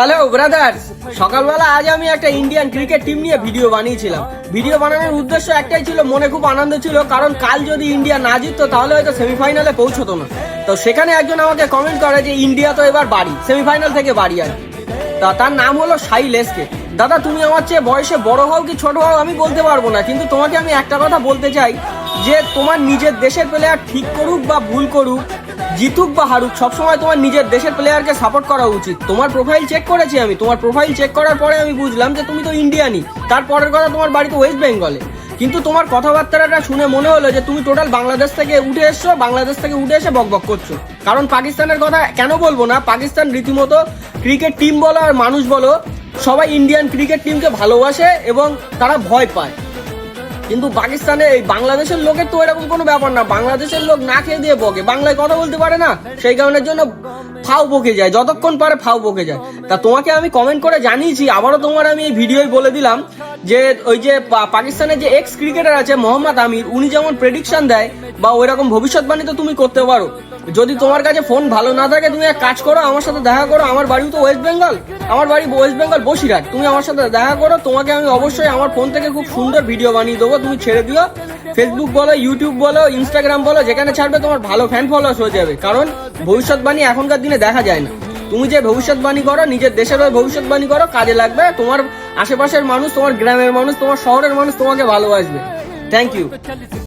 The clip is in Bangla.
হ্যালো ব্রাদার্স, সকালবেলা আজ আমি একটা ইন্ডিয়ান ক্রিকেট টিম নিয়ে ভিডিও বানিয়েছিলাম। ভিডিও বানানোর উদ্দেশ্য একটাই ছিল, মনে খুব আনন্দ ছিল, কারণ কাল যদি ইন্ডিয়া না জিততো তাহলে হয়তো সেমিফাইনালে পৌঁছতো না। তো সেখানে একজন আমাকে কমেন্ট করে যে ইন্ডিয়া তো এবার বাড়ি, সেমিফাইনাল থেকে বাড়ি আর তা তার নাম হলো সাহিল এসকে। দাদা, তুমি আমার চেয়ে বয়সে বড় হও কি ছোট হও আমি বলতে পারবো না, কিন্তু তোমাকে আমি একটা কথা বলতে চাই যে তোমার নিজের দেশের প্লেয়ার ঠিক করুক বা ভুল করুক, জিতুক বা হারুক, সবসময় তোমার নিজের দেশের প্লেয়ারকে সাপোর্ট করা উচিত। তোমার প্রোফাইল চেক করেছি আমি, তোমার প্রোফাইল চেক করার পরে আমি বুঝলাম যে তুমি তো ইন্ডিয়ানই। তারপরের কথা, তোমার বাড়ি তো ওয়েস্ট বেঙ্গলে, কিন্তু তোমার কথাবার্তাটা শুনে মনে হলো যে তুমি টোটাল বাংলাদেশ থেকে উঠে এসছো, বাংলাদেশ থেকে উঠে এসে বকবক করছো। কারণ পাকিস্তানের কথা কেন বলবো না, পাকিস্তান রীতিমতো ক্রিকেট টিম বলো আর মানুষ বলো সবাই ইন্ডিয়ান ক্রিকেট টিমকে ভালোবাসে এবং তারা ভয় পায়। কিন্তু পাকিস্তানে এই বাংলাদেশের লোকের তো এরকম কোনো ব্যাপার না, বাংলাদেশের লোক না খেয়ে দিয়ে বকে, বাংলায় কথা বলতে পারে না, সেই কারণের জন্য ফাও বকে যায়, যতক্ষণ পারে ফাও বকে যায়। তা তোমাকে আমি কমেন্ট করে জানিয়েছি, আবারও তোমার আমি এই ভিডিওয় বলে দিলাম যে ওই যে পাকিস্তানের যে এক্স ক্রিকেটার আছে মোহাম্মদ আমির, উনি যেমন প্রেডিকশন দেয় বা ওই রকম ভবিষ্যৎবাণী তো তুমি করতে পারো। যদি তোমার কাছে ফোন ভালো না থাকে, তুমি এক কাজ করো, আমার সাথে দেখা করো, আমার বাড়িও তো ওয়েস্ট বেঙ্গল, আমার বাড়ি ওয়েস্ট বেঙ্গল বসিরহাট, তুমি আমার সাথে দেখা করো, তোমাকে আমি অবশ্যই আমার ফোন থেকে খুব সুন্দর ভিডিও বানিয়ে দেবো, তুমি ছেড়ে দিও। ফেসবুক বলো, ইউটিউব বলো, ইনস্টাগ্রাম বলো, যেখানে ছাড়বে তোমার ভালো ফ্যান ফলোয়ার্স হয়ে যাবে। কারণ ভবিষ্যৎবাণী এখনকার দিনে দেখা যায় না। তুমি যে ভবিষ্যৎবাণী করো, নিজের দেশের হয়ে ভবিষ্যৎবাণী করো, কাজে লাগবে। তোমার আশেপাশের মানুষ, তোমার গ্রামের মানুষ, তোমার শহরের মানুষ তোমাকে ভালোবাসবে। Thank you.